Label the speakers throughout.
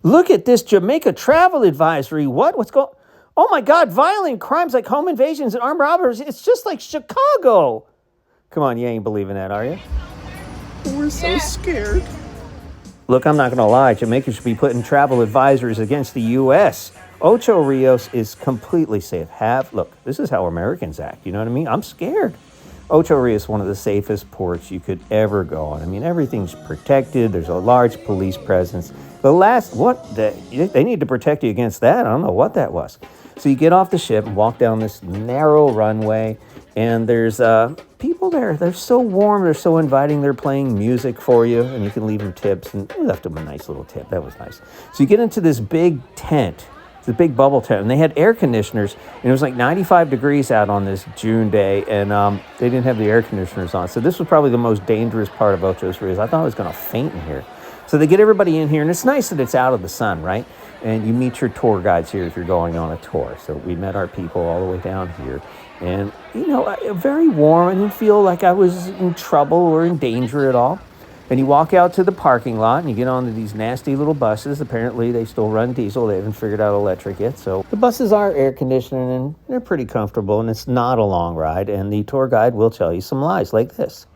Speaker 1: Look at this Jamaica travel advisory. What's going? Oh my God! Violent crimes like home invasions and armed robberies. It's just like Chicago. Come on, you ain't believing that, are you?
Speaker 2: We're so scared.
Speaker 1: Look, I'm not going to lie. Jamaica should be putting travel advisories against the U.S. Ocho Rios is completely safe. Look, this is how Americans act. You know what I mean? I'm scared. Ocho Rios is one of the safest ports you could ever go on. I mean, everything's protected. There's a large police presence. They need to protect you against that. I don't know what that was. So you get off the ship and walk down this narrow runway, and there's people there. They're so warm. They're so inviting. They're playing music for you, and you can leave them tips. And we left them a nice little tip. That was nice. So you get into this big tent. It's a big bubble tent, and they had air conditioners, and it was like 95 degrees out on this June day, and they didn't have the air conditioners on. So this was probably the most dangerous part of Ochos Rios. I thought I was going to faint in here. So they get everybody in here, and it's nice that it's out of the sun, right? And you meet your tour guides here if you're going on a tour. So we met our people all the way down here. And, very warm. I didn't feel like I was in trouble or in danger at all. And you walk out to the parking lot, and you get onto these nasty little buses. Apparently, they still run diesel. They haven't figured out electric yet. So the buses are air conditioned, and they're pretty comfortable, and it's not a long ride. And the tour guide will tell you some lies like this.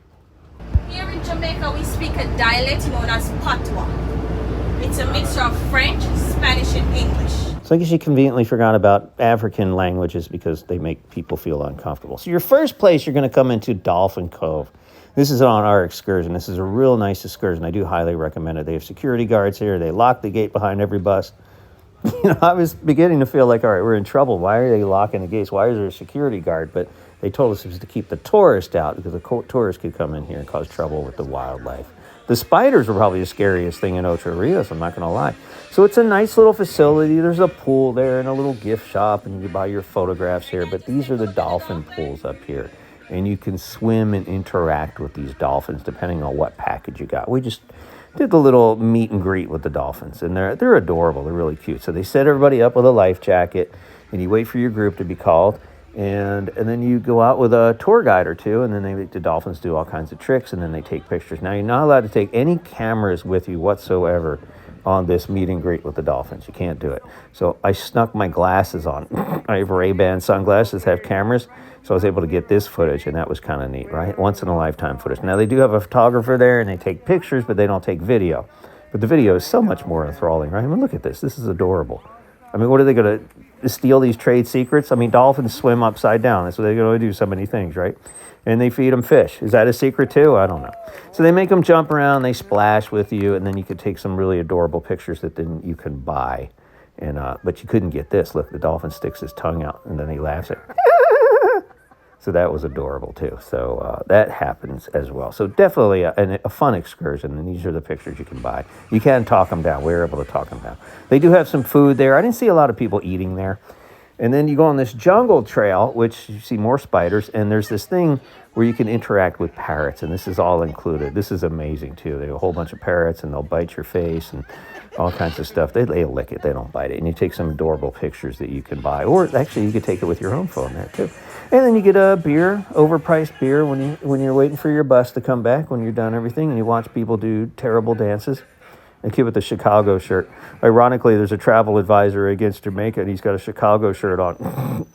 Speaker 3: Here in Jamaica, we speak a dialect known as Patwan. It's a mixture of French, Spanish, and English.
Speaker 1: So I guess you conveniently forgot about African languages because they make people feel uncomfortable. So your first place, you're going to come into Dolphin Cove. This is on our excursion. This is a real nice excursion. I do highly recommend it. They have security guards here. They lock the gate behind every bus. I was beginning to feel like, all right, we're in trouble. Why are they locking the gates? Why is there a security guard? But they told us it was to keep the tourists out because the tourists could come in here and cause trouble with the wildlife. The spiders were probably the scariest thing in Ocho Rios, I'm not going to lie. So it's a nice little facility. There's a pool there and a little gift shop, and you can buy your photographs here. But these are the dolphin pools up here. And you can swim and interact with these dolphins depending on what package you got. We just did the little meet and greet with the dolphins, and they're adorable. They're really cute. So they set everybody up with a life jacket, and you wait for your group to be called. And then you go out with a tour guide or two, and then they make the dolphins do all kinds of tricks, and then they take pictures. Now, you're not allowed to take any cameras with you whatsoever on this meet and greet with the dolphins. You can't do it. So I snuck my glasses on. I have Ray-Ban sunglasses, have cameras, so I was able to get this footage, and that was kind of neat, right? Once-in-a-lifetime footage. Now, they do have a photographer there, and they take pictures, but they don't take video. But the video is so much more enthralling, right? I mean, look at this. This is adorable. I mean, what are they going to steal these trade secrets? I mean, dolphins swim upside down. That's what they're going to do, so many things, right? And they feed them fish. Is that a secret too? I don't know. So they make them jump around, they splash with you, and then you could take some really adorable pictures that then you can buy. And but you couldn't get this. Look, the dolphin sticks his tongue out, and then he laughs at So that was adorable too. So that happens as well. So definitely a fun excursion, and these are the pictures you can buy. You can talk them down. We were able to talk them down. They do have some food there. I didn't see a lot of people eating there. And then you go on this jungle trail, which you see more spiders, and there's this thing where you can interact with parrots, and this is all included. This is amazing too. They have a whole bunch of parrots, and they'll bite your face and all kinds of stuff. They lick it. They don't bite it. And you take some adorable pictures that you can buy, or actually you could take it with your own phone there too. And then you get a beer, overpriced beer, when you're waiting for your bus to come back, when you're done everything, and you watch people do terrible dances. A kid with a Chicago shirt. Ironically, there's a travel advisor against Jamaica, and he's got a Chicago shirt on.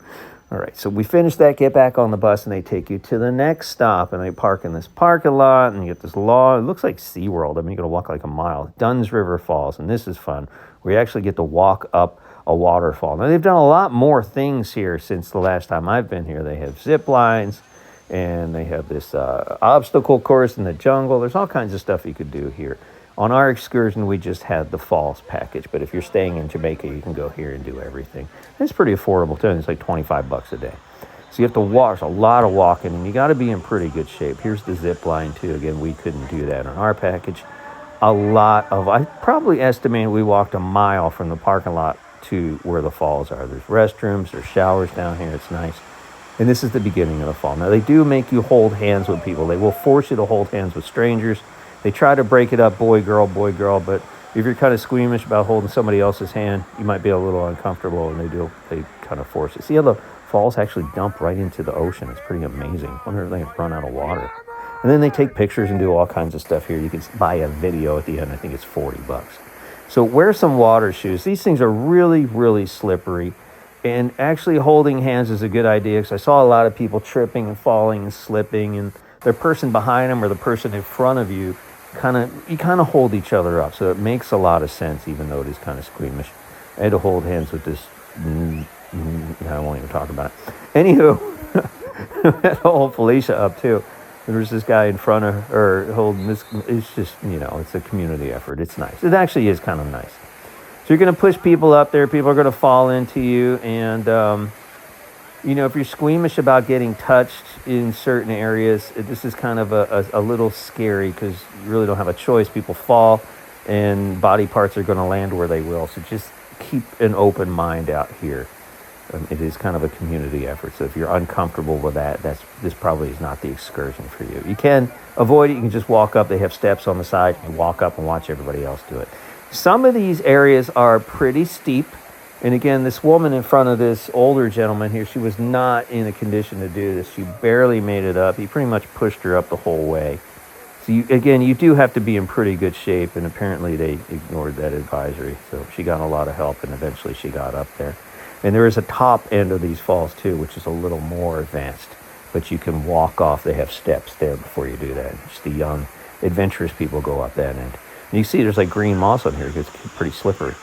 Speaker 1: All right, so we finish that, get back on the bus, and they take you to the next stop, and they park in this parking lot, and you get this it looks like SeaWorld. I mean, you got to walk like a mile. Dunn's River Falls, and this is fun. We actually get to walk up a waterfall. Now, they've done a lot more things here since the last time I've been here. They have zip lines, and they have this obstacle course in the jungle. There's all kinds of stuff you could do here. On our excursion, we just had the falls package, but if you're staying in Jamaica, you can go here and do everything. It's pretty affordable, too. It's like $25 a day. So you have to walk. There's a lot of walking, and you got to be in pretty good shape. Here's the zip line, too. Again, we couldn't do that on our package. I probably estimated we walked a mile from the parking lot to where the falls are. There's restrooms, there's showers down here. It's nice. And this is the beginning of the fall. Now, they do make you hold hands with people. They will force you to hold hands with strangers. They try to break it up, boy, girl, but if you're kind of squeamish about holding somebody else's hand, you might be a little uncomfortable, and they kind of force it. See how the falls actually dump right into the ocean? It's pretty amazing. I wonder if they run out of water. And then they take pictures and do all kinds of stuff here. You can buy a video at the end. I think it's $40. So wear some water shoes. These things are really, really slippery. And actually holding hands is a good idea because I saw a lot of people tripping and falling and slipping, and the person behind them or the person in front of you you kind of hold each other up. So it makes a lot of sense, even though it is kind of squeamish. I had to hold hands with this. I won't even talk about it. Anywho, I had to hold Felicia up too. There was this guy in front of her holding this. It's just, it's a community effort. It's nice. It actually is kind of nice. So you're going to push people up there. People are going to fall into you. And, if you're squeamish about getting touched in certain areas, this is kind of a little scary because you really don't have a choice. People fall and body parts are going to land where they will. So just keep an open mind out here. It is kind of a community effort. So if you're uncomfortable with that, this probably is not the excursion for you. You can avoid it. You can just walk up. They have steps on the side. You walk up and watch everybody else do it. Some of these areas are pretty steep. And again, this woman in front of this older gentleman here, she was not in a condition to do this. She barely made it up. He pretty much pushed her up the whole way. So you do have to be in pretty good shape. And apparently they ignored that advisory. So she got a lot of help and eventually she got up there. And there is a top end of these falls too, which is a little more advanced. But you can walk off. They have steps there before you do that. Just the young, adventurous people go up that end. And you see there's like green moss on here. It's pretty slippery.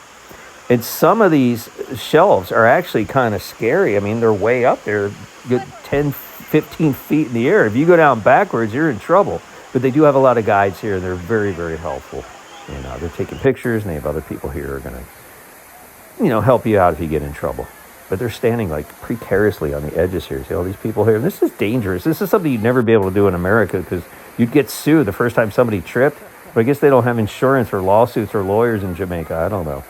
Speaker 1: And some of these shelves are actually kind of scary. I mean, they're way up there, good 10, 15 feet in the air. If you go down backwards, you're in trouble. But they do have a lot of guides here, and they're very, very helpful. And they're taking pictures, and they have other people here who are going to, help you out if you get in trouble. But they're standing like precariously on the edges here. See all these people here? And this is dangerous. This is something you'd never be able to do in America because you'd get sued the first time somebody tripped. But I guess they don't have insurance or lawsuits or lawyers in Jamaica. I don't know.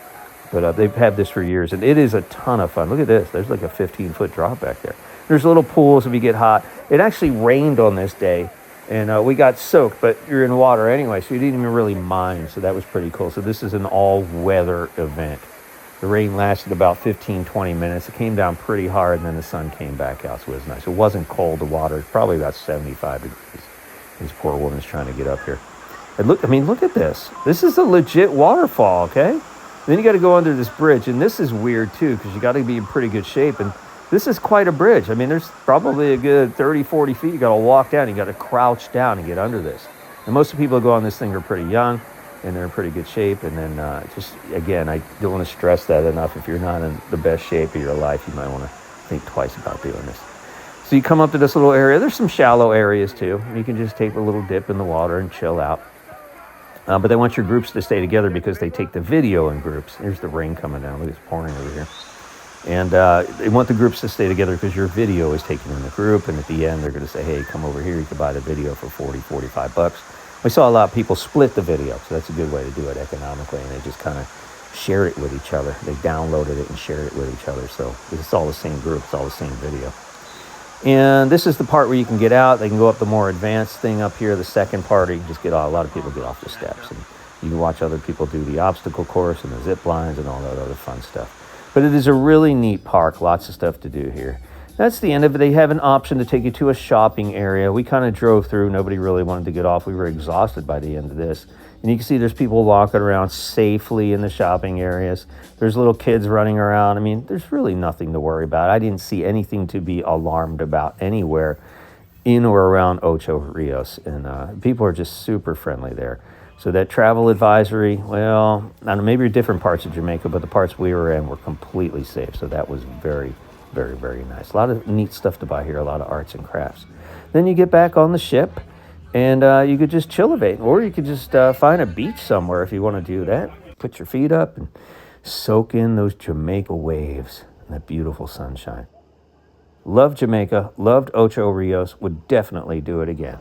Speaker 1: But they've had this for years, and it is a ton of fun. Look at this. There's like a 15-foot drop back there. There's little pools if you get hot. It actually rained on this day, and we got soaked, but you're in water anyway, so you didn't even really mind. So that was pretty cool. So this is an all-weather event. The rain lasted about 15, 20 minutes. It came down pretty hard, and then the sun came back out, so it was nice. It wasn't cold. The water is probably about 75 degrees. This poor woman's trying to get up here. And look at this. This is a legit waterfall, okay? Then you got to go under this bridge, and this is weird too because you got to be in pretty good shape, and this is quite a bridge. I mean, there's probably a good 30, 40 feet. You got to walk down. You got to crouch down and get under this. And most of the people who go on this thing are pretty young, and they're in pretty good shape. And then again, I don't want to stress that enough. If you're not in the best shape of your life, you might want to think twice about doing this. So you come up to this little area. There's some shallow areas too. You can just take a little dip in the water and chill out. But they want your groups to stay together because they take the video in groups. Here's the rain coming down. Look, it's pouring over here. And they want the groups to stay together because your video is taken in the group. And at the end, they're going to say, hey, come over here. You can buy the video for $40, $45. We saw a lot of people split the video. So that's a good way to do it economically. And they just kind of share it with each other. They downloaded it and shared it with each other. So it's all the same group. It's all the same video. And this is the part where you can get out. They can go up the more advanced thing up here. The second part, you can just get out. A lot of people get off the steps. And you can watch other people do the obstacle course and the zip lines and all that other fun stuff. But it is a really neat park. Lots of stuff to do here. That's the end of it. They have an option to take you to a shopping area. We kind of drove through. Nobody really wanted to get off. We were exhausted by the end of this. And you can see there's people walking around safely in the shopping areas. There's little kids running around. I mean, there's really nothing to worry about. I didn't see anything to be alarmed about anywhere in or around Ochos, Rios. And people are just super friendly there. So that travel advisory, well, I don't know, maybe different parts of Jamaica, but the parts we were in were completely safe. So that was very, very, very nice. A lot of neat stuff to buy here, a lot of arts and crafts. Then you get back on the ship. And you could just chillivate, or you could just find a beach somewhere if you want to do that. Put your feet up and soak in those Jamaica waves and that beautiful sunshine. Loved Jamaica, loved Ocho Rios, would definitely do it again.